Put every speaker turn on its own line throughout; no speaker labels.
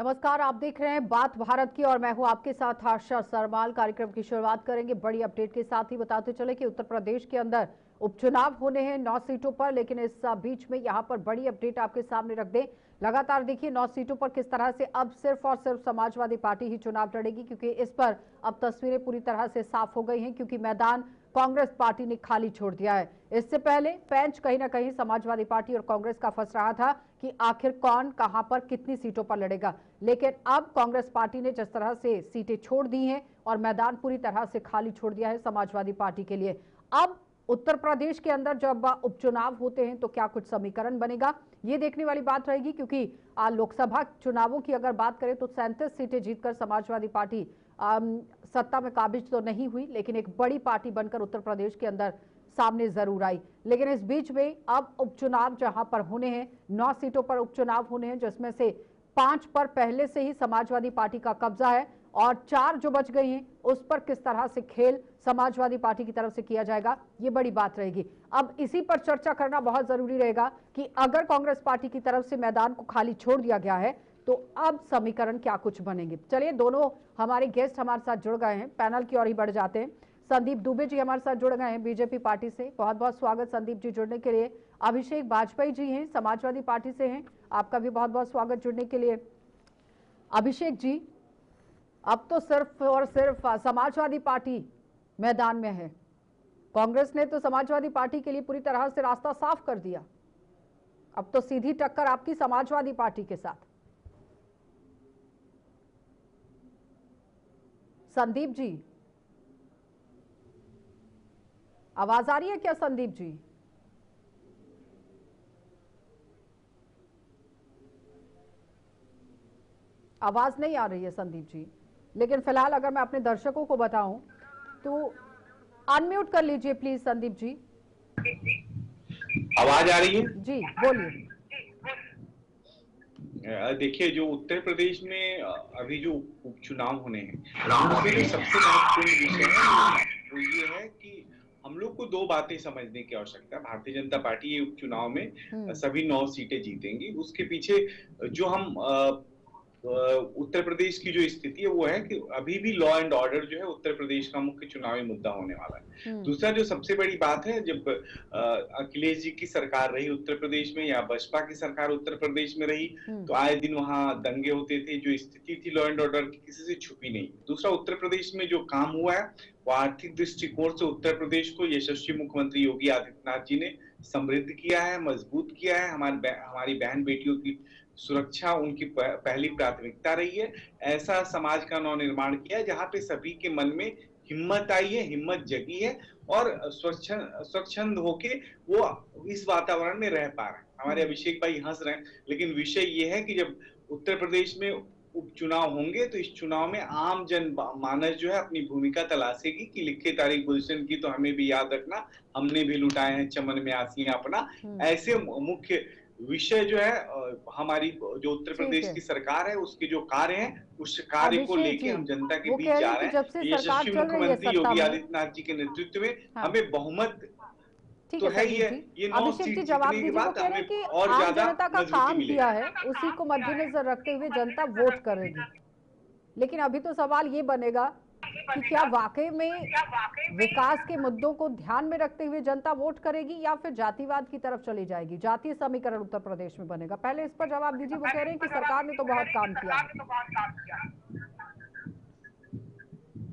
नमस्कार, आप देख रहे हैं बात भारत की और मैं हूं आपके साथ आशा सरमाल। कार्यक्रम की शुरुआत करेंगे बड़ी अपडेट के साथ ही बताते चले कि उत्तर प्रदेश के अंदर उपचुनाव होने हैं 9 सीटों पर, लेकिन इस बीच में यहां पर बड़ी अपडेट आपके सामने रख दें। लगातार देखिए 9 सीटों पर किस तरह से अब सिर्फ और सिर्फ समाजवादी पार्टी ही चुनाव लड़ेगी, क्योंकि इस पर अब तस्वीरें पूरी तरह से साफ हो गई हैं, क्योंकि मैदान कांग्रेस पार्टी ने खाली छोड़ दिया है। इससे पहले पेंच कहीं ना कहीं समाजवादी पार्टी और कांग्रेस का फंस रहा था कि आखिर कौन कहां पर कितनी सीटों पर लड़ेगा, लेकिन अब कांग्रेस पार्टी ने जिस तरह से सीटें छोड़ दी हैं और मैदान पूरी तरह से खाली छोड़ दिया है समाजवादी पार्टी के लिए। अब उत्तर प्रदेश के अंदर जब उपचुनाव होते हैं तो क्या कुछ समीकरण बनेगा, ये देखने वाली बात रहेगी, क्योंकि लोकसभा चुनावों की अगर बात करें तो 37 सीटें जीतकर समाजवादी पार्टी सत्ता में काबिज तो नहीं हुई, लेकिन एक बड़ी पार्टी बनकर उत्तर प्रदेश के अंदर सामने जरूर आई। लेकिन इस बीच में अब उपचुनाव जहां पर होने हैं, 9 सीटों पर उपचुनाव होने हैं, जिसमें से 5 पर पहले से ही समाजवादी पार्टी का कब्जा है और 4 जो बच गई हैं उस पर किस तरह से खेल समाजवादी पार्टी की तरफ से किया जाएगा, ये बड़ी बात रहेगी। अब इसी पर चर्चा करना बहुत जरूरी रहेगा कि अगर कांग्रेस पार्टी की तरफ से मैदान को खाली छोड़ दिया गया है तो अब समीकरण क्या कुछ बनेंगे। चलिए, दोनों हमारे गेस्ट हमारे साथ जुड़ गए हैं, पैनल की ओर ही बढ़ जाते हैं। संदीप दुबे जी हमारे साथ जुड़ गए हैं बीजेपी पार्टी से, बहुत बहुत स्वागत संदीप जी जुड़ने के लिए। अभिषेक वाजपेयी जी हैं, समाजवादी पार्टी से हैं, आपका भी बहुत बहुत स्वागत जुड़ने के लिए। अभिषेक जी, अब तो सिर्फ और सिर्फ समाजवादी पार्टी मैदान में है, कांग्रेस ने तो समाजवादी पार्टी के लिए पूरी तरह से रास्ता साफ कर दिया, अब तो सीधी टक्कर आपकी समाजवादी पार्टी के साथ। संदीप जी, आवाज आ रही है क्या संदीप जी? आवाज नहीं आ रही है संदीप जी, लेकिन फिलहाल अगर मैं अपने दर्शकों को बताऊं तो अनम्यूट कर लीजिए प्लीज संदीप जी।
आवाज आ रही है
जी, बोलिए।
देखिए, जो उत्तर प्रदेश में अभी जो उपचुनाव होने हैं, उसमें जो सबसे महत्वपूर्ण विषय है वो ये है कि हम लोग को 2 बातें समझने की आवश्यकता है। भारतीय जनता पार्टी ये उपचुनाव में सभी 9 सीटें जीतेंगी। उसके पीछे जो हम उत्तर प्रदेश की जो स्थिति है वो है कि अभी भी लॉ एंड ऑर्डर जो है उत्तर प्रदेश का मुख्य चुनावी मुद्दा होने वाला है। दूसरा जो सबसे बड़ी बात है, जब अखिलेश जी की सरकार रही उत्तर प्रदेश में या बसपा की सरकार उत्तर प्रदेश में रही तो आए दिन वहां दंगे होते थे। जो स्थिति थी लॉ एंड ऑर्डर की किसी से छुपी नहीं। दूसरा, उत्तर प्रदेश में जो काम हुआ है वो आर्थिक दृष्टिकोण से उत्तर प्रदेश को यशस्वी मुख्यमंत्री योगी आदित्यनाथ जी ने समृद्ध किया है, मजबूत किया है। हमारी बहन बेटियों की सुरक्षा उनकी पहली प्राथमिकता रही है। ऐसा समाज का नवनिर्माण किया जहां पे सभी के मन में हिम्मत आई है, हिम्मत जगी है और स्वच्छंद होके वो इस वातावरण में रह पा रहे हैं। हमारे अभिषेक भाई हंस रहे हैं, लेकिन विषय ये है कि जब उत्तर प्रदेश में उपचुनाव होंगे तो इस चुनाव में आम जन मानस जो है अपनी भूमिका तलाशेगी कि लिखे तारीख गुलशन की तो हमें भी याद रखना, हमने भी लुटाए हैं चमन में आसियां अपना। ऐसे मुख्य विषय जो है हमारी जो उत्तर प्रदेश की सरकार है उसके जो कार्य हैं उस कार्य को लेके हम जनता के बीच जा रहे हैं। यशस्वी मुख्यमंत्री योगी आदित्यनाथ जी के नेतृत्व में हमें बहुमत तो है ही है। ये 9 सीट जीतने के बाद हमें और ज्यादा
जनता का काम किया है उसी को मद्देनजर रखते हुए जनता वोट करेगी, लेकिन अभी तो सवाल ये बनेगा कि क्या वाकई में विकास के मुद्दों को ध्यान में रखते हुए जनता वोट करेगी या फिर जातिवाद की तरफ चली जाएगी, जातीय समीकरण उत्तर प्रदेश में बनेगा। पहले इस पर जवाब दीजिए। वो कह रहे हैं कि सरकार ने तो बहुत काम किया।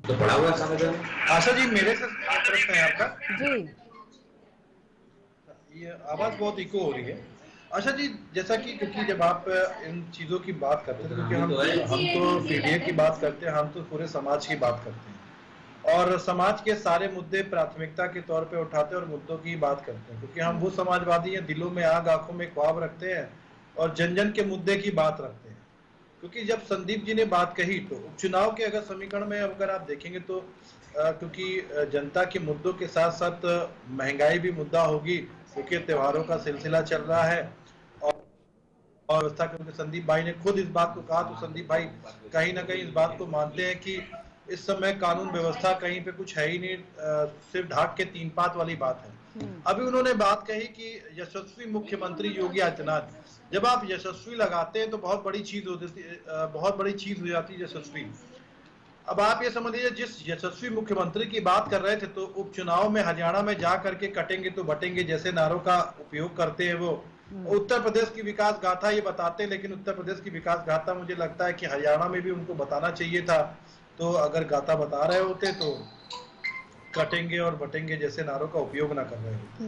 तो बड़ा हुआ समाधान। आशा जी, मेरे से प्रश्न है आपका।
जी,
ये आवाज बहुत इको हो रही है। आशा जी, जैसा कि क्योंकि जब आप इन चीजों की बात करते हैं, क्योंकि हम तो पीडीए की बात करते हैं, हम तो पूरे समाज की बात करते हैं और समाज के सारे मुद्दे प्राथमिकता के तौर पे उठाते हैं और मुद्दों की बात करते हैं, क्योंकि हम वो समाजवादी हैं, दिलों में आग आंखों में ख्वाब रखते हैं और जन जन के मुद्दे की बात रखते हैं। क्योंकि जब संदीप जी ने बात कही तो उपचुनाव के अगर समीकरण में अगर आप देखेंगे तो क्योंकि जनता के मुद्दों के साथ साथ महंगाई भी मुद्दा होगी, क्योंकि त्योहारों का सिलसिला चल रहा है और व्यवस्था, क्योंकि संदीप भाई ने खुद इस बात को कहा, तो संदीप भाई कहीं ना कहीं इस बात को मानते हैं कि इस समय कानून व्यवस्था कहीं पे कुछ है ही नहीं, सिर्फ ढाक के 3 पात वाली बात है। अभी उन्होंने बात कही कि यशस्वी मुख्यमंत्री योगी आदित्यनाथ, जब आप यशस्वी लगाते हैं तो बहुत बड़ी चीज हो जाती है, बहुत बड़ी चीज हो जाती है यशस्वी। अब आप ये समझ लीजिए, जिस यशस्वी मुख्यमंत्री की बात कर रहे थे, तो उपचुनाव में हरियाणा में जा करके कटेंगे तो बटेंगे जैसे नारों का उपयोग करते हैं वो, उत्तर प्रदेश की विकास गाथा ये बताते हैं, लेकिन उत्तर प्रदेश की विकास गाथा मुझे लगता है कि हरियाणा में भी उनको बताना चाहिए था। तो अगर गाथा बता रहे होते तो कटेंगे और बटेंगे जैसे नारों का उपयोग ना कर रहे होते।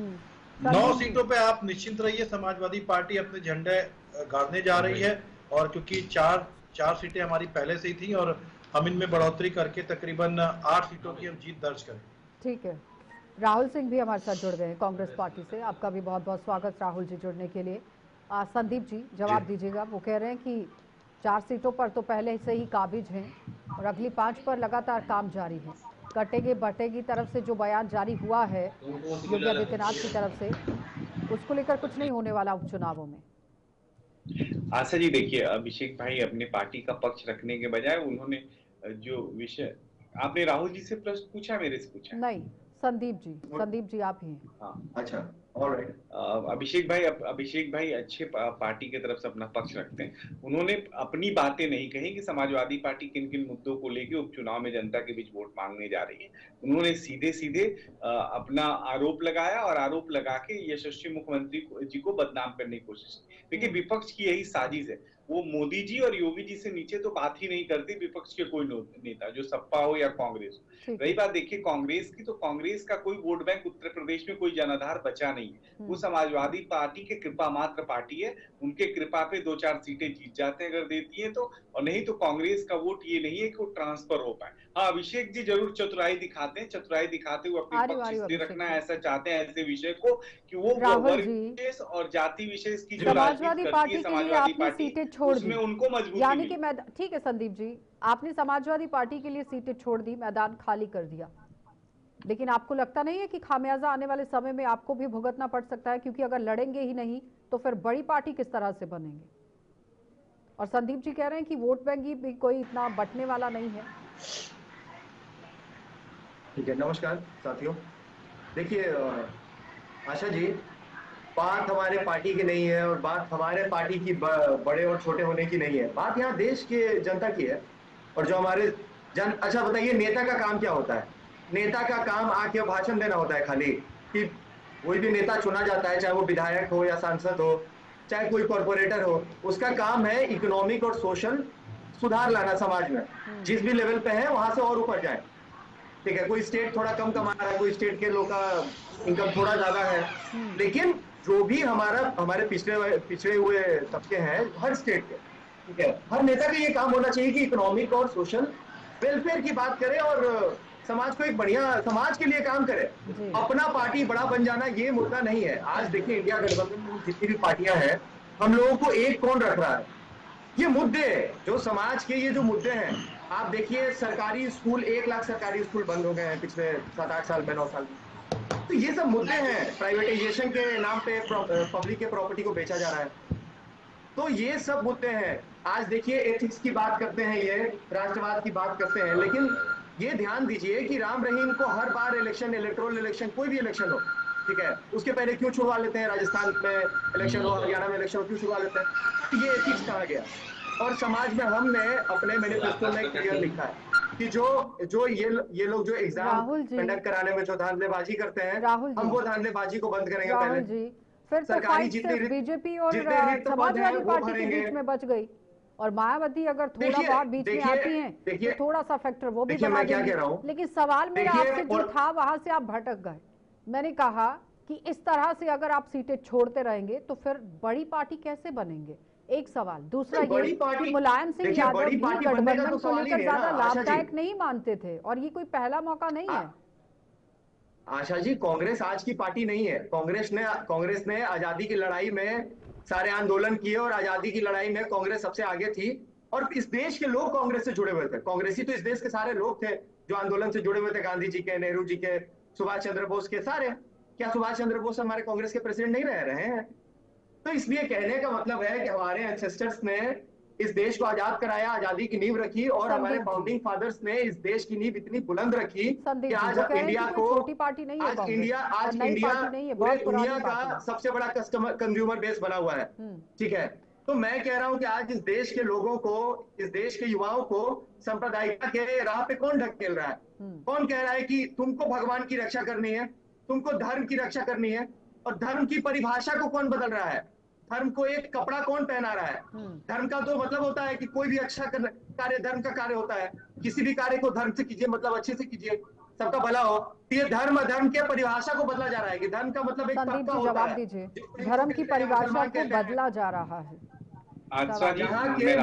9 सीटों पे आप निश्चिंत रहिए, समाजवादी पार्टी अपने झंडे गाड़ने जा रही है, और क्योंकि चार सीटें हमारी पहले से ही थी और हम इनमें बढ़ोतरी करके तकरीबन 8 सीटों की हम जीत दर्ज करें।
ठीक है, राहुल सिंह भी हमारे साथ जुड़ गए हैं कांग्रेस पार्टी से। आपका भी बहुत बहुत स्वागत राहुल जी जुड़ने के लिए। संदीप जी जवाब दीजिएगा। वो कह रहे हैं कि 4 सीटों पर तो पहले से ही काबिज हैं और अगली 5 पर लगातार काम जारी है। कटेगे बटेगी तरफ से जो बयान जारी हुआ है योगी आदित्यनाथ की तरफ से, उसको लेकर कुछ नहीं होने वाला उपचुनावों में।
आशा जी देखिए, अभिषेक भाई अपने पार्टी का पक्ष रखने के बजाय उन्होंने जो विषय, आपने राहुल जी से प्रश्न पूछा, मेरे से पूछा?
नहीं, संदीप जी आप ही हैं।
हाँ,
अच्छा, ऑलराइट।
अभिषेक भाई अच्छे पार्टी की तरफ से अपना पक्ष रखते हैं। उन्होंने अपनी बातें नहीं कही कि समाजवादी पार्टी किन किन मुद्दों को लेकर उपचुनाव में जनता के बीच वोट मांगने जा रही है। उन्होंने सीधे सीधे अपना आरोप लगाया और आरोप लगा के यशस्वी मुख्यमंत्री जी को बदनाम करने की कोशिश की। देखिए, विपक्ष की यही साजिश है। वो मोदी जी और योगी जी से नीचे तो बात ही नहीं करती विपक्ष के कोई नेता, जो सपा हो या कांग्रेस हो। रही बात देखिए कांग्रेस की, तो कांग्रेस का कोई वोट बैंक उत्तर प्रदेश में कोई जनाधार बचा नहीं है। वो समाजवादी पार्टी के कृपा मात्र पार्टी है। उनके कृपा पे 2-4 सीटें जीत जाते हैं अगर देती है तो, और नहीं तो कांग्रेस का वोट ये नहीं है कि वो ट्रांसफर हो पाए। हाँ, अभिषेक जी जरूर चतुराई दिखाते हैं, चतुराई दिखाते हुए अपने पक्ष इसलिए रखना ऐसा चाहते हैं ऐसे विषय को कि वो वर्ग विशेष और जाति विशेष की जो
समाजवादी पार्टी के लिए आपने सीटें छोड़ दी,
उसमें उनको मजबूती,
यानी कि ठीक है संदीप जी, आपने समाजवादी पार्टी के लिए सीटें छोड़ दी, मैदान खाली कर दिया, लेकिन आपको लगता नहीं है कि खामियाजा आने वाले समय में आपको भी भुगतना पड़ सकता है? क्योंकि अगर लड़ेंगे ही नहीं तो फिर बड़ी पार्टी किस तरह से बनेंगे? और संदीप जी कह रहे हैं कि वोट बैंक भी कोई इतना बंटने वाला नहीं है।
ठीक है, नमस्कार साथियों। देखिए आशा जी, बात हमारे पार्टी की नहीं है और बात हमारे पार्टी की बड़े और छोटे होने की नहीं है। बात यहाँ देश के जनता की है और जो हमारे अच्छा बताइए, नेता का काम क्या होता है? नेता का काम आके भाषण देना होता है खाली, कि कोई भी नेता चुना जाता है, चाहे वो विधायक हो या सांसद हो, चाहे कोई कॉर्पोरेटर हो, उसका काम है इकोनॉमिक और सोशल सुधार लाना समाज में। जिस भी लेवल पे है वहां से और ऊपर जाए। ठीक है, कोई स्टेट थोड़ा कम कमा रहा है, कोई स्टेट के लोग का इनकम थोड़ा ज्यादा है, लेकिन जो भी हमारे पिछड़े हुए तबके हैं हर स्टेट के, ठीक है, हर नेता का ये काम होना चाहिए कि इकोनॉमिक और सोशल वेलफेयर की बात करे और समाज को एक बढ़िया समाज के लिए काम करे। अपना पार्टी बड़ा बन जाना ये मुद्दा नहीं है। आज देखिए इंडिया गठबंधन में जितनी भी पार्टियां हैं, हम लोगों को एक कौन रख रहा है? ये मुद्दे जो समाज के, ये जो मुद्दे हैं, आप देखिए सरकारी स्कूल, 1 लाख सरकारी स्कूल बंद हो गए हैं पिछले 7-8 साल में, 9 साल में। तो ये सब मुद्दे हैं। प्राइवेटाइजेशन के नाम पे पब्लिक के प्रॉपर्टी को बेचा जा रहा है, तो ये सब मुद्दे हैं। आज देखिए एथिक्स की बात करते हैं, ये राष्ट्रवाद की बात करते हैं, लेकिन ये ध्यान दीजिए कि राम रहीम को हर बार इलेक्शन, इलेक्टोरल इलेक्शन, कोई भी इलेक्शन हो, ठीक है, उसके पहले क्यों छुड़वा लेते हैं? राजस्थान में इलेक्शन हो, हरियाणा में इलेक्शन हो, क्यों छुड़वा लेते हैं? तो ये एथिक्स कहा गया। और समाज में हमने अपने मैनिफेस्टो में क्लियर लिखा है कि जो ये लोग जो एग्जाम कंडक्ट कराने में जो धांधलेबाजी करते हैं, हम वो धांधलेबाजी को बंद करेंगे।
राहुल जी, फिर तो फाइट बीजेपी और समाजवादी पार्टी के बीच में बच गई, और मायावती अगर थोड़ा बहुत बीच में आती हैं तो थोड़ा सा फैक्टर वो भी बना देंगी। लेकिन सवाल मेरा आपसे जो था वहां से आप भटक गए। मैंने कहा कि इस तरह से अगर आप सीटें छोड़ते रहेंगे तो फिर बड़ी पार्टी कैसे बनेंगे? एक सवाल। दूसरा ये कि मुलायम सिंह यादव भी गठबंधन को लेकर ज्यादा लाभदायक नहीं मानते थे, और ये कोई पहला मौका नहीं है।
आशा जी, कांग्रेस आज की पार्टी नहीं है। कांग्रेस ने आजादी की लड़ाई में सारे आंदोलन किए और आजादी की लड़ाई में कांग्रेस सबसे आगे थी, और इस देश के लोग कांग्रेस से जुड़े हुए थे। कांग्रेसी तो इस देश के सारे लोग थे जो आंदोलन से जुड़े हुए थे, गांधी जी के, नेहरू जी के, सुभाष चंद्र बोस के, सारे। क्या सुभाष चंद्र बोस हमारे कांग्रेस के प्रेसिडेंट नहीं रह रहे हैं? तो इसलिए कहने का मतलब है कि हमारे एंसेस्टर्स ने इस देश को आजाद कराया, आजादी की नींव रखी, और हमारे फाउंडिंग फादर्स ने इस देश की नींव इतनी बुलंद रखी कि आज इंडिया को,
छोटी पार्टी नहीं है,
आज इंडिया पूरे दुनिया का सबसे बड़ा कंज्यूमर बेस बना हुआ है। ठीक है, तो मैं कह रहा हूं कि आज इस देश के लोगों को, इस देश के युवाओं को सांप्रदायिकता के राह पे कौन ढकेल रहा है? कौन कह रहा है कि तुमको भगवान की रक्षा करनी है, तुमको धर्म की रक्षा करनी है? और धर्म की परिभाषा को कौन बदल रहा है? धर्म को एक कपड़ा कौन पहना रहा है? धर्म का तो मतलब होता है कि कोई भी अच्छा कार्य धर्म का कार्य होता है। किसी भी कार्य को धर्म से कीजिए, मतलब अच्छे से कीजिए, सबका भला हो। ये धर्म अधर्म की परिभाषा को बदला जा रहा है कि धर्म का मतलब एक तबका होता है।
धर्म की परिभाषा को बदला जा रहा है।
यहाँ के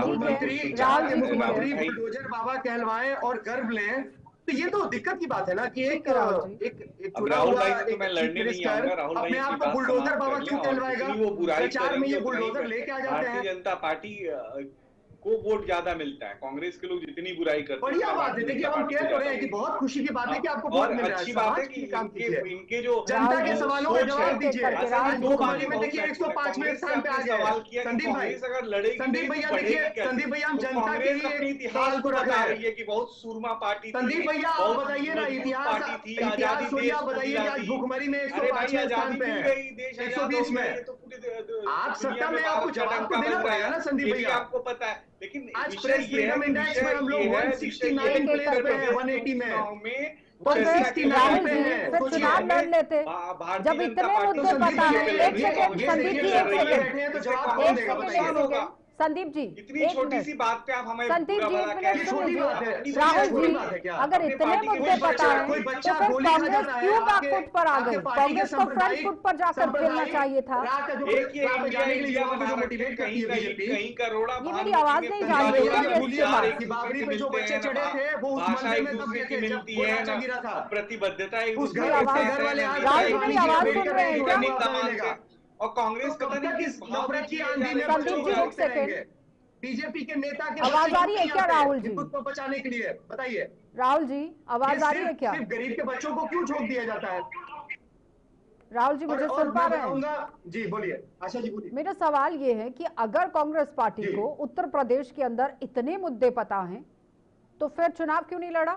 मुख्यमंत्री बुलडोजर बाबा कहलवाएं और गर्व लें, तो ये तो दिक्कत की बात है ना कि एक
राहुल भाई से तो मैं लड़ने नहीं आऊंगा। राहुल भाई
अपने आप को बुलडोजर बाबा क्यों कहलवाएगा?
वो बुराई
प्रचार में ये बुलडोजर लेके आ जाते हैं।
भारतीय जनता पार्टी को वोट ज्यादा मिलता है, कांग्रेस के लोग जितनी बुराई करते हैं।
बढ़िया बात है, देखिए हम कह तो रहे हैं कि बहुत खुशी की बात है कि आपको वोट मिल रहा है।
अच्छी बात है कि इनके जो
जनता के सवालों का जवाब दीजिए।
मुख्यमंत्री
में देखिए 105वें स्थान पे आ गए संदीप भाई।
अगर लड़ेगी,
संदीप भैया देखिए, संदीप भैया हम जनता के लिए
इतिहास को बता रही है कि बहुत सूरमा पार्टी थी।
संदीप भैया आप बताइए ना, इतिहास छोड़िए, आप बताइए कि आज भूखमरी में 105वें स्थान पे है, 120 में। आप सत्ता में, आपको जवाब तो देना पड़ेगा ना संदीप भैया।
आपको पता है, लेकिन
आज प्रेस फ्रीडम इंडेक्स में हम लोग 169 प्लेस पे हैं, 180 में।
चुनाव लड़ लेते जब इतने मुद्दे पता है। एक सेकंड संदीप जी, एक सेकंड संदीप जी,
इतनी छोटी सी बात पे आप हमें
संदीप जी एक मिनट सुनिए। राहुल जी, अगर इतने मुद्दे पता है तो फिर कांग्रेस क्यों बैकफुट पर आ गई? कांग्रेस को फ्रंट फुट पर जाकर खेलना चाहिए था।
कहीं करोड़ा,
ये मेरी आवाज नहीं जा रही है।
बाबरी पे जो बच्चे चढ़े थे वो
भाषा एक दूसरे की मिलती है, प्रतिबद्धता एक
उसकी
दूसरे
मेरी आवाज सुन रहे हैं क्या?
और कांग्रेस
पता नहीं किस नफरत की आंधी में
एक सेकंड,
बीजेपी के नेता के
आवाज आ रही है क्या राहुल जी?
खुद को बचाने के लिए बताइए
राहुल जी, आवाज आ रही है क्या?
सिर्फ गरीब के बच्चों को क्यों छोड़ दिया जाता है?
राहुल जी मुझे सुन पा रहे हैं?
जी बोलिए, आशा जी बोलिए।
मेरा सवाल ये है कि अगर कांग्रेस पार्टी को उत्तर प्रदेश के अंदर इतने मुद्दे पता हैं तो फिर चुनाव क्यों नहीं लड़ा?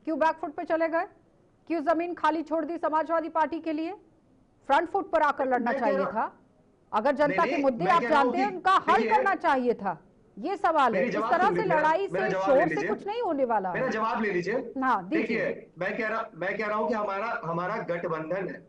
क्यों बैकफुट पे चले गए? क्यों जमीन खाली छोड़ दी समाजवादी पार्टी के लिए? फ्रंट फुट पर आकर लड़ना चाहिए था। अगर जनता के मुद्दे आप जानते हैं उनका हल करना चाहिए था। ये सवाल है। इस तरह से लड़ाई से, शोर से कुछ नहीं होने वाला।
मेरा जवाब ले लीजिए।
हाँ
देखिए, मैं कह रहा हूँ कि हमारा गठबंधन है,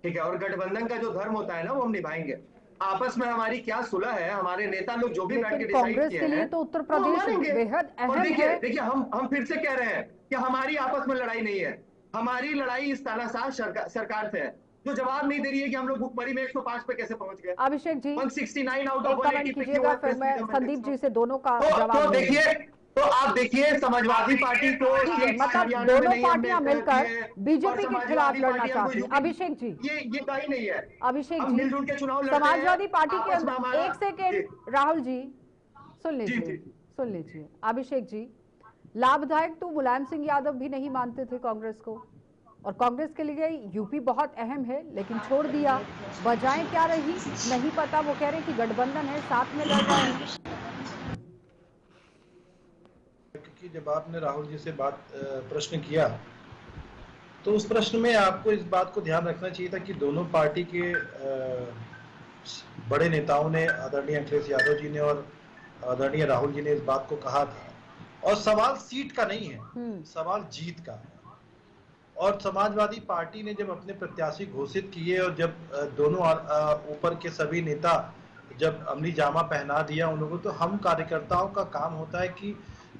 ठीक है, और गठबंधन का जो धर्म होता है ना वो हम निभाएंगे। आपस में हमारी क्या सुलह है, हमारे नेता लोग जो भी बैठ के डिसाइड किए हैं,
तो उत्तर प्रदेश बेहद अहम है।
देखिए हम फिर से कह रहे हैं कि हमारी आपस में लड़ाई नहीं है, हमारी लड़ाई इस तानाशाह सरकार से है जो जवाब नहीं दे रही है कि हम लोग भुखमरी में 105 पे कैसे पहुंच गए।
अभिषेक जी
169 आउट ऑफ 180 पे
कीजिएगा, फिर मैं संदीप जी से दोनों का जवाब
देखिए। तो आप देखिए, समाजवादी पार्टी को
मतलब दोनों पार्टियां मिलकर बीजेपी के खिलाफ लड़ना चाहती है। अभिषेक जी,
ये दाई नहीं है।
अभिषेक जी, समाजवादी पार्टी के अंदर, एक सेकेंड राहुल जी सुन लीजिए। अभिषेक जी, लाभदायक तो मुलायम सिंह यादव भी नहीं मानते थे कांग्रेस को, और कांग्रेस के लिए यूपी बहुत अहम है लेकिन छोड़ दिया। वजहें क्या रही नहीं पता। वो कह रहे हैं कि गठबंधन है, साथ में लड़ रहे हैं।
क्योंकि जब आपने राहुल जी से प्रश्न किया तो उस प्रश्न में आपको इस बात को ध्यान रखना चाहिए था कि दोनों पार्टी के बड़े नेताओं ने, आदरणीय अखिलेश यादव जी ने और आदरणीय राहुल जी ने इस बात को कहा था। और सवाल सीट का नहीं है, सवाल जीत का है। और समाजवादी पार्टी ने जब अपने प्रत्याशी घोषित किए और जब दोनों ऊपर के सभी नेता जब अमली जामा पहना दिया उन लोगों, तो हम कार्यकर्ताओं का काम होता है कि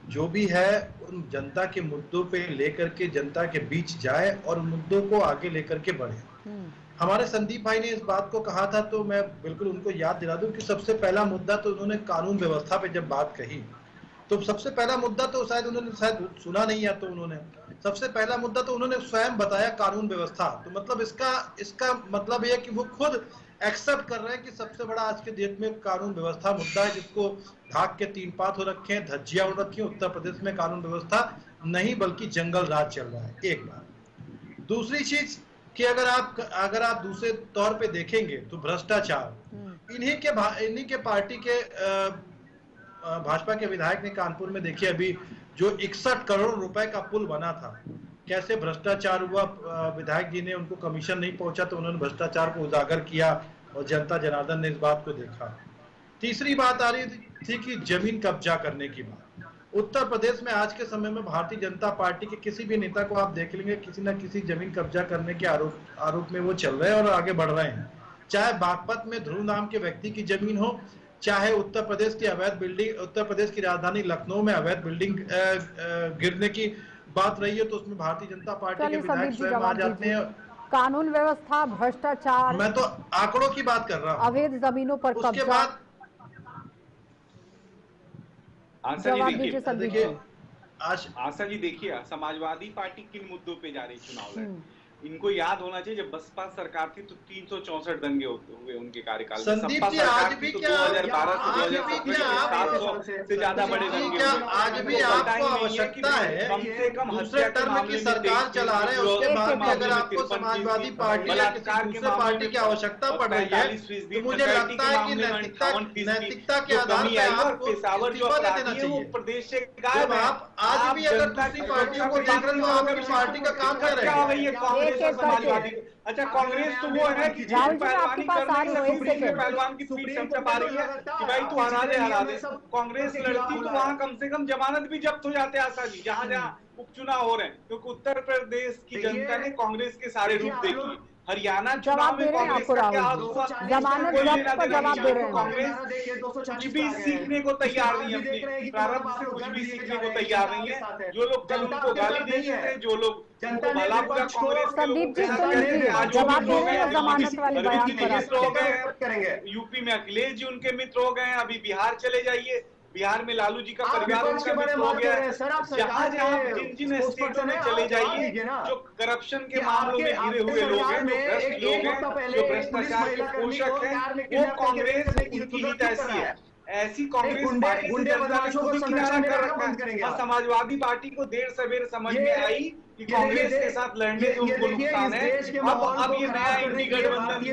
जो भी है उन जनता के मुद्दों पे लेकर के जनता के बीच जाए और मुद्दों को आगे लेकर के बढ़े। हमारे संदीप भाई ने इस बात को कहा था, तो मैं बिल्कुल उनको याद दिला दूं कि सबसे पहला मुद्दा तो उन्होंने कानून व्यवस्था पे जब बात कही, तो सबसे पहला मुद्दा तो शायद उन्होंने सुना नहीं है, तो उन्होंने सबसे पहला मुद्दा तो उन्होंने स्वयं बताया कानून व्यवस्था। तो मतलब इसका मतलब यह कि वो खुद एक्सेप्ट कर रहे हैं कि सबसे बड़ा आज के देश में कानून व्यवस्था मुद्दा है, जिसको ढाक के 3 पात हो रखे हैं, धज्जियां उड़ रखी हैं। उत्तर प्रदेश में कानून व्यवस्था नहीं बल्कि जंगल राज चल रहा है, एक बात। दूसरी चीज कि अगर आप दूसरे तौर पे देखेंगे तो भ्रष्टाचार, इन्हीं के पार्टी के भाजपा के विधायक ने कानपुर में देखिए अभी जो 61 करोड़ रुपए का पुल बना था, कैसे भ्रष्टाचार हुआ। विधायक जी ने उनको कमीशन नहीं पहुंचा तो उन्होंने भ्रष्टाचार को उजागर किया और जनता जनार्दन ने इस बात को देखा। तीसरी बात आ रही थी कि जमीन कब्जा करने की बात। उत्तर प्रदेश में आज के समय में भारतीय जनता पार्टी के किसी भी नेता को आप देख लेंगे किसी न किसी जमीन कब्जा करने के आरोप में वो चल रहे हैं और आगे बढ़ रहे हैं। चाहे बागपत में ध्रुव नाम के व्यक्ति की जमीन हो, चाहे उत्तर प्रदेश की अवैध बिल्डिंग, उत्तर प्रदेश की राजधानी लखनऊ में अवैध बिल्डिंग गिरने की बात रही है तो उसमें भारतीय जनता पार्टी के विधायक स्वयं आ जाते हैं।
कानून व्यवस्था, भ्रष्टाचार,
मैं तो आंकड़ों की बात कर रहा हूँ,
अवैध जमीनों पर
उसके
कब्जा।
बाद
देखिए आशा जी, देखिए समाजवादी पार्टी किन मुद्दों पे जा रही चुनाव लड़। इनको याद होना चाहिए जब बसपा सरकार थी तो 364 दंगे हुए उनके कार्यकाल में।
संदीप जी, आज भी क्या
2012 से ज्यादा बड़े दंगे।
आज भी आपको आवश्यकता है,
कम से कम
दूसरे टर्म की सरकार चला रहे हैं, उसके बाद भी अगर आपको समाजवादी पार्टी या किसी दूसरे पार्टी की आवश्यकता पड़ रही है तो मुझे लगता है कि नैतिकता के आधार पर आपको इस्तीफा दे देना चाहिए।
प्रदेश से
जब आप आज भी अगर दूसरी पार्टियों को देख रहे हो तो आपकी पार्टी का काम कर रहे हैं।
समाजवादी, अच्छा कांग्रेस तो वो है कि पहलवानी पहलवान की पीठ सब चपा रही है कि भाई तू हरा दे। कांग्रेस लड़ती तो वहां कम से कम जमानत भी जब्त हो जाते आशा जी, जहां जहां उपचुनाव हो रहे हैं, क्योंकि उत्तर प्रदेश की जनता ने कांग्रेस के सारे रूप देखे। हरियाणा
जवाब दे रहे हैं आपको राहुल, जमानत जब्त पर जवाब दे रहे हैं।
कांग्रेस कुछ भी सीखने को तैयार नहीं है, अपनी प्रारंभ से कुछ भी सीखने को तैयार नहीं है। जो लोग कल उनको गाली दे रहे थे, जो लोग भला बुरा कांग्रेस
संदीप जी जवाब दे रहे हैं जमानत वाले बयान पर।
यूपी में अखिलेश जी उनके मित्र हो गए हैं, अभी बिहार चले जाइए, बिहार में लालू जी का परिवार उनका मित्र हो गया है। जहां जहां जिन स्टेटों में चले जाइए, जो करप्शन के मामलों में घिरे हुए लोग हैं, जो भ्रष्ट लोग हैं, जो भ्रष्टाचार के पोषक हैं, वो कांग्रेस उनकी हित ऐसी है। ऐसी कांग्रेस पार्टी से जनता ने खुद ही किनारा कर रखा है। और समाजवादी पार्टी को देर सवेर समझ में आई कि कांग्रेस के साथ लड़ने से उनको नुकसान है। अब ये नया इंडी गठबंधन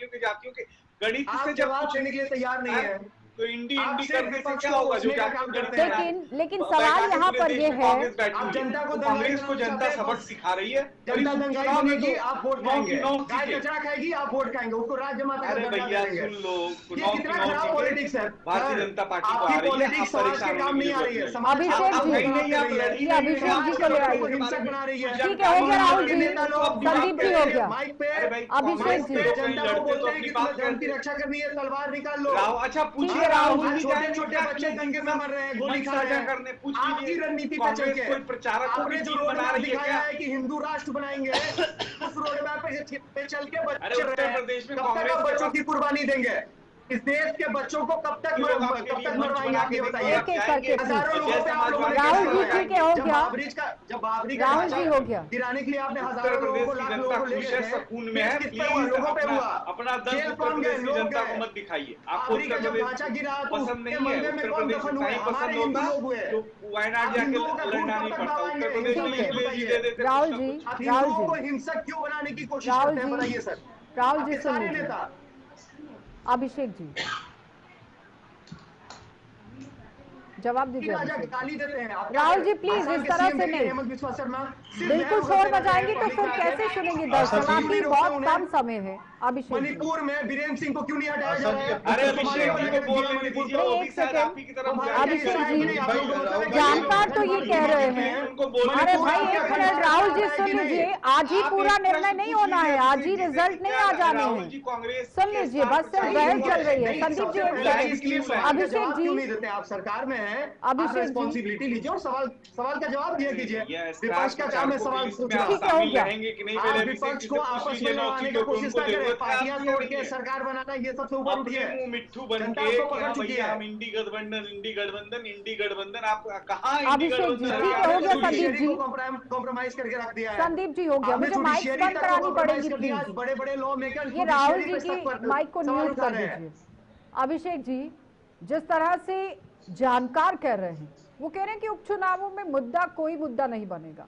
जातियों के गणित से जब पूछने के लिए तैयार नहीं है तो इंडी करने से क्या होगा? जो
लेकिन सवाल यहाँ पर ये है,
जनता को कांग्रेस को जनता सबक सिखा रही है।
जनता दंगाई बनेगी, आप वोट खाएंगे, गाय कचरा खाएगी, आप वोट खाएंगे, उसको राज्य माता
अरे भैया सुन लो,
कितना खराब पॉलिटिक्स है।
भारतीय जनता पार्टी को आ रही है,
समाज के काम नहीं आ रही है।
अभिषेक जी को ले आइए। ठीक है, हो गया राहुल जी, संदीप जी हो गया, अभिषेक जी
जनता को बोलते हैं कि तुम्हें धर्म की रक्षा करनी है, तलवार निकाल लो।
अच्छा पूछिए राहुल जी,
छोटे बच्चे दंगे में मर रहे हैं, गोली खा रहे हैं,
करने
आपकी रणनीति पे चल के
कोई प्रचारक
आपने जो रोड मैप दिखाया है कि हिंदू राष्ट्र बनाएंगे, उस रोड मैप पे चल के बच्चे
उत्तर प्रदेश में
कब तक बच्चों की कुर्बानी देंगे? इस देश के बच्चों को कब तक मरवाएंगे आप ये बताइए। हजारों लोगों पे आप लोगों ने
राहुल जी ठीक है, हो गया
जब बाबरी का
राहुल जी हो गया,
गिराने के लिए आपने हजारों लोगों को, लाख लोगों को ले गए,
सकून में है,
लोगों पे हुआ
अपना दर्द उत्तर प्रदेश की जनता को मत दिखाइए। आपको उत्तर प्रदेश पसंद नहीं है, उत्तर प्रदेश नहीं पसंद होता तो वायनाड जाके लड़ना नहीं पड़ता। उत्तर प्रदेश में दे देते।
राहुल जी
को हिंसक क्यों बनाने की कोशिश करते हैं बताइए सर।
राहुल जी
सारे नेता,
अभिषेक जी जवाब दीजिए।
गाली देते हैं
राहुल जी प्लीज इस तरह से नहीं,
हेमंत बिस्वा शर्मा
बिल्कुल शोर बजाएंगे तो फिर कैसे सुनेंगे दर्शक? आपकी बहुत कम समय है। अभिषेक
मणिपुर में वीरेंद्र सिंह को क्यों नहीं हटाया जा रहा है?
अरे अभिषेक जी को बोलने दीजिए,
एक सेकंड अभिषेक जी, जानकार तो ये कह रहे हैं, अरे भाई एक मिनट राहुल जी सुन लीजिए, आज ही पूरा निर्णय नहीं होना है, आज ही रिजल्ट नहीं आ जाने हैं, सुन लीजिए, बस सिर्फ बहस चल रही है। संदीप जी अभिषेक जी
आप सरकार में है,
अभिषेक जी
रिस्पॉन्सिबिलिटी लीजिए और सवाल का जवाब दिया कीजिए। विपक्ष का काम है सवाल पूछना।
ठीक है, हो गया।
आप विपक्ष को आपस में लड़ाने की कोशिश ना करें, पार्टियां तोड़ के सरकार बनाना ये सबसे ऊपर उठिए।
मिट्ठू बन के हम इंडी गठबंधन आप कहाँ?
अभिषेक जी ठीक है, हो गया। संदीप जी
कॉम्प्रोमाइज करके रख दिया है।
संदीप जी हो गया, मुझे माइक बंद करानी पड़ेगी प्लीज।
बड़े बड़े लॉ मेकर
ये राहुल जी की माइक को म्यूट कर दीजिए। अभिषेक जी जिस तरह से जानकार कह रहे हैं, वो कह रहे हैं कि उपचुनावों में कोई मुद्दा नहीं बनेगा,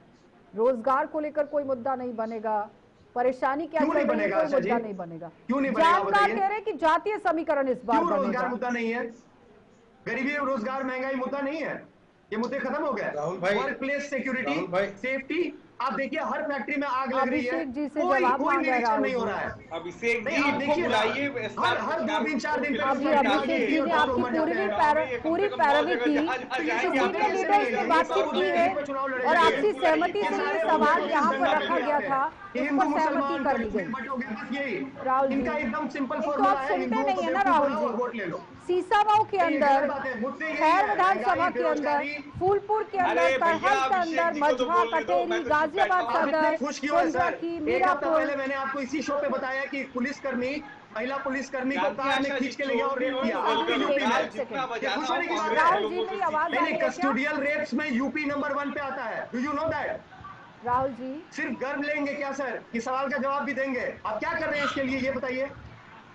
रोजगार को लेकर कोई मुद्दा नहीं बनेगा, परेशानी क्या
क्यों
चल
नहीं
रही है,
बनेगा
कोई
आशा जी?
मुद्दा नहीं बनेगा।
क्यों नहीं बनेगा
जानकार
बताइए?
कह रहे हैं कि जातीय समीकरण इस बार
क्यों रोजगार
बनेगा।
मुद्दा नहीं है? गरीबी, रोजगार, महंगाई मुद्दा नहीं है? ये मुद्दे खत्म हो गए?
राहुल भाई,
वर्क प्लेस सिक्योरिटी,
राहुल भाई,
सेफ्टी, आप देखिए हर फैक्ट्री में आग लग रही है,
अभिषेक जी से
कोई
जवाब
कोई
मांगा है
निरीक्षण
राहुल
नहीं हो
जी।
रहा है।
अभिषेक
नहीं,
जी
आप
इनको
देखिए ना,
बुलाइए,
हर 2-3-4 दिन पे
अभी
रिजल्ट
अभिषेक
आती है
जी ने
और
आपकी
लोग मर
पूरी
जाते हैं।
पूरी पैरवी की, सीनियर लीडर्स से बातचीत की है और आपसी सहमति से ये सवाल यहाँ पर रखा गया था, इस
हिंदू
पर सहमति
मुसलमान
कर ली
कोई
गई।
बटोगे, बस यही
राहुल जी,
इनका एकदम सिंपल
एक तो
फॉर्मूला
आप
है,
सुनते
हिंदुओं को
नहीं है ना
बेवकूफ
राहुल
बनाओ और
जी।
वोट ले लो।
सीसामऊ के
ये
अंदर,
गलत बात है, मुद्दे यही
खैर
है,
विधानसभा
महंगाई,
के अंदर,
बेरोजगारी।
फूलपुर के अंदर,
अरे भैया,
करहल के
अभिषेक
अंदर,
जी को तो
मझा,
बोलने दो, मैं
कटेरी,
तो चुप
गाजियाबाद
बैठा हूं।
आप इतने
सदर,
खुश क्यों है सर?
कुंद्रा की,
एक हफ्ता
मीरापुर।
पहले मैंने आपको इसी शो पे बताया कि पुलिसकर्मी, महिला पुलिसकर्मी को
जानती
कार में
आशा जी,
खींच के ले गया और
चोर
रेप
नहीं
किया
हो तो बोलते
यूपी
रहो।
में।
एक
जितना
सेकंड।
बजाना
खुश होने की
हो
बात
कांग्रेस
है।
राहुल जी,
लोगों से
मेरी आवाज आ
नहीं,
रही है क्या?
कस्टोडियल रेप्स में यूपी नंबर 1 पे आता है। Do you know that?
Rahul ji,
सिर्फ गर्व लेंगे क्या सर कि सवाल का जवाब भी देंगे? आप क्या कर रहे हैं इसके लिए ये बताइए?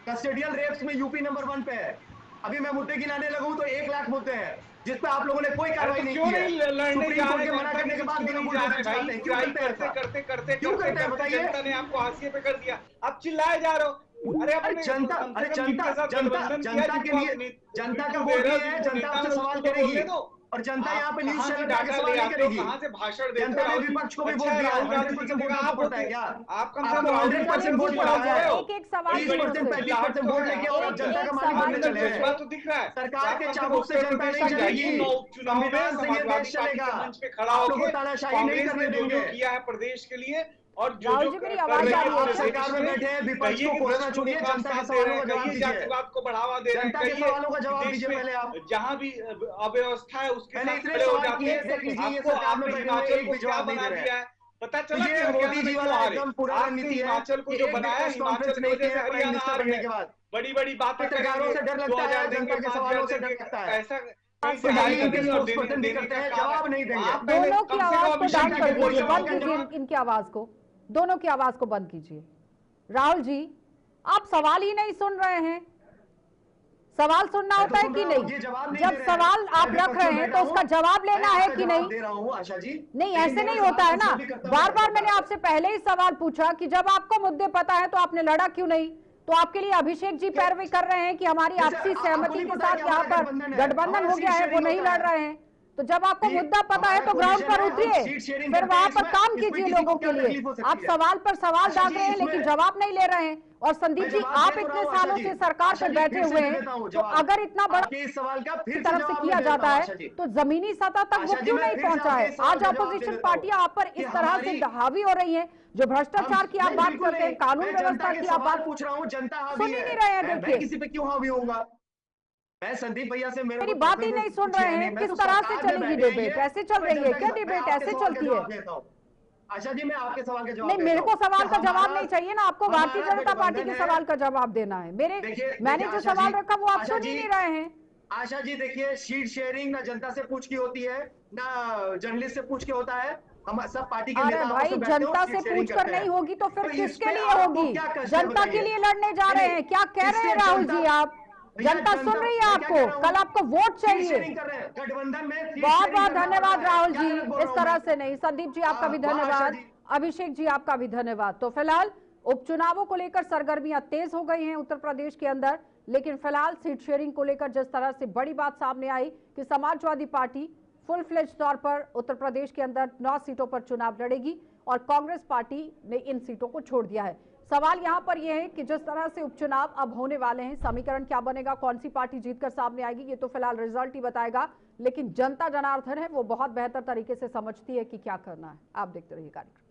कस्टोडियल रेप्स में यूपी नंबर 1 पे है। अभी मैं मुद्दे गिनाने लगूं तो 1 लाख मुद्दे हैं जिस पे आप लोगों ने कोई कार्रवाई नहीं
क्यों
की है।
नहीं लड़ने
सुप्रीम
जा
कोर्ट
रहे
के मना
जनता
करने
के
के
बीच,
बाद भी
क्यों नहीं
लोग
जा रहे
बुलडोजर
भाई?
चलाते हैं। क्यों
बुराई
करते हैं
करते
ऐसा?
करते करते
क्यों
करते
करते हैं
करते
बताइए?
जनता ने आपको हाशिए पे कर दिया, आप चिल्लाए जा रहे हो। अरे अपने
जनता,
कम से
अरे
कम
जनता,
जिनके साथ
जनता,
गठबंधन किया,
जनता के
जिनको
लिए,
आप ने-
जनता का
जिनको
वोट
दे रहे
दिया
हो,
है,
जिनको
जनता
नेता
आपसे
में
सवाल
उसको तो
करेगी
बोलने दो।
और जनता
आप
यहाँ पे न्यूज
कहाँ से
चैनल पे आके
डाटा
सवाल
ले
नहीं
आते हो,
करेगी।
कहाँ से भाषण देते हो?
जनता ने
राहुल जी,
विपक्ष को भी
अच्छा
वोट
है,
दिया है,
राहुल गांधी जी
100%
की
वोट
जगह आप
पड़ता है
होते,
क्या?
आप कम से
आपको
कम राहुल जी
100%
को
वोट
बढ़ा
पड़ता
रहे
है।
हो।
एक एक सवाल
30%, 35% वोट लेके और आप जनता का मालिक बनने चले हैं।
जज्बा तो दिख रहा है।
सरकार के
आप
चाबुक से
उत्तर
जनता
प्रदेश
नहीं
में
चलेगी।
जाइए, 9 उपचुनाव में
संविधान से ये
समाजवादी
देश
पार्टी
चलेगा।
के मंच पे खड़ा
आप लोगों
होकर
को तानाशाही नहीं
कांग्रेस
करने
ने जो
देंगे।
किया है प्रदेश के लिए और जो
राहुल
जो
जी, मेरी
कर
आवाज
रही
आ
है
रही है
पूरे
क्या?
सरकार में
देश
बैठे हैं, विपक्ष
कहिए
को
कि
कोसना
भ्रष्ट
छोड़िए,
लोगों का
जनता के
साथ दे
सवालों
रहे
का
हैं,
जवाब
कहिए
दीजिए।
जातिवाद को बढ़ावा दे रहे हैं,
जनता के
कहिए
सवालों का जवाब
देश
दीजिए
में
पहले आप।
जहां भी अव्यवस्था है उसके
मैंने
साथ
इतने
खड़े हो
सवाल
जाते
किए,
हैं।
देख लीजिए ये
आपको
सरकार में
आपने
बैठे हुए
हिमाचल
एक
को
भी
क्या
जवाब नहीं
बना
दे रहे
दिया
हैं।
है? पता
तो
चला कि
ये
हरियाणा
मोदी
में
जी
क्यों
वाला
हारे?
एकदम पुराना
आपने
नीति है
हिमाचल को
कि
जो
एक भी
बनाया,
प्रेस
हिमाचल
कॉन्फ्रेंस
की
नहीं
वजह
किया
से
है प्राइम
हरियाणा
मिनिस्टर
हार
बनने
गया।
के बाद।
बड़ी बड़ी बातें
पत्रकारों
करेंगे,
से डर लगता
2000
है,
देंगे,
जनता के
5000
सवालों से डर
देंगे,
लगता है।
ऐसा कहीं से
पढ़ाई
आएगा
इनके
नहीं और
स्पोक्सपर्सन भी
देने
करते
का
हैं,
काम है।
जवाब नहीं देंगे।
आप पहले
दोनों की
कम से
आवाज
कम
को
अभिषेक
डाउन
जी
कर
को
दीजिए,
बोलिए,
बंद
का
कीजिए
जवाब।
इनकी आवाज को, दोनों की आवाज को बंद कीजिए। राहुल जी, आप सवाल ही नहीं सुन रहे हैं। सवाल सुनना होता है कि नहीं? जब सवाल आप रख रहे हैं तो उसका जवाब लेना है कि नहीं?
दे रहा हूँ आशा जी।
नहीं, ऐसे नहीं होता है ना। बार बार मैंने आपसे पहले ही सवाल पूछा कि जब आपको मुद्दे पता है तो आपने लड़ा क्यों नहीं? तो आपके लिए अभिषेक जी पैरवी कर रहे हैं कि हमारी आपसी सहमति के साथ यहाँ पर गठबंधन हो गया है, वो नहीं लड़ रहे हैं। तो जब आपको मुद्दा पता है तो ग्राउंड पर उतरिए, फिर वहां पर काम कीजिए लोगों के लिए। आप सवाल पर सवाल डाल रहे हैं लेकिन जवाब नहीं ले रहे हैं। और संदीप जी, आप इतने सालों से सरकार पर बैठे हुए हैं, तो अगर इतना बड़ा
इस सवाल का फिर
तरफ से किया जाता है तो जमीनी सतह तक वो क्यों नहीं पहुंचा है? आज अपोजिशन पार्टियां आप पर इस तरह से हावी हो रही हैं, जो भ्रष्टाचार की आप बात करते हैं, कानून व्यवस्था की आप बात
पूछ रहा हूँ, जनता
सुन ही नहीं रहे हैं। देखिए,
किसी पे क्यों हावी होऊंगा? मैं संदीप भैया से
मेरी बात ही नहीं सुन रहे हैं। किस तरह से चलेगी डिबेट? ऐसे चल रही है क्या डिबेट? ऐसे चलती है?
आशा जी, मैं आपके सवाल का जवाब
नहीं, मेरे को सवाल का जवाब नहीं चाहिए ना, आपको भारतीय जनता पार्टी के सवाल का जवाब देना है। मैंने जो सवाल रखा वो आप सुन ही नहीं रहे हैं।
आशा जी देखिए, शीट शेयरिंग ना जनता से पूछ की होती है, ना जर्नलिस्ट से पूछ के होता है। हम सब पार्टी के
अरे भाई, जनता से पूछ कर नहीं होगी तो फिर किसके लिए होगी? जनता के लिए लड़ने जा रहे हैं, क्या कह रहे हैं राहुल जी आप? जनता सुन रही है आपको, कल आपको वोट चाहिए।
गठबंधन में
बहुत बहुत धन्यवाद राहुल जी, इस तरह से नहीं। संदीप जी आपका भी धन्यवाद, अभिषेक जी आपका भी धन्यवाद। तो फिलहाल उपचुनावों को लेकर सरगर्मियां तेज हो गई हैं उत्तर प्रदेश के अंदर, लेकिन फिलहाल सीट शेयरिंग को लेकर जिस तरह से बड़ी बात सामने आई कि समाजवादी पार्टी फुल फ्लेज तौर पर उत्तर प्रदेश के अंदर 9 सीटों पर चुनाव लड़ेगी और कांग्रेस पार्टी ने इन सीटों को छोड़ दिया है। सवाल यहां पर यह है कि जिस तरह से उपचुनाव अब होने वाले हैं, समीकरण क्या बनेगा, कौन सी पार्टी जीतकर सामने आएगी, ये तो फिलहाल रिजल्ट ही बताएगा। लेकिन जनता जनार्दन है वो बहुत बेहतर तरीके से समझती है कि क्या करना है। आप देखते रहिए कार्यक्रम।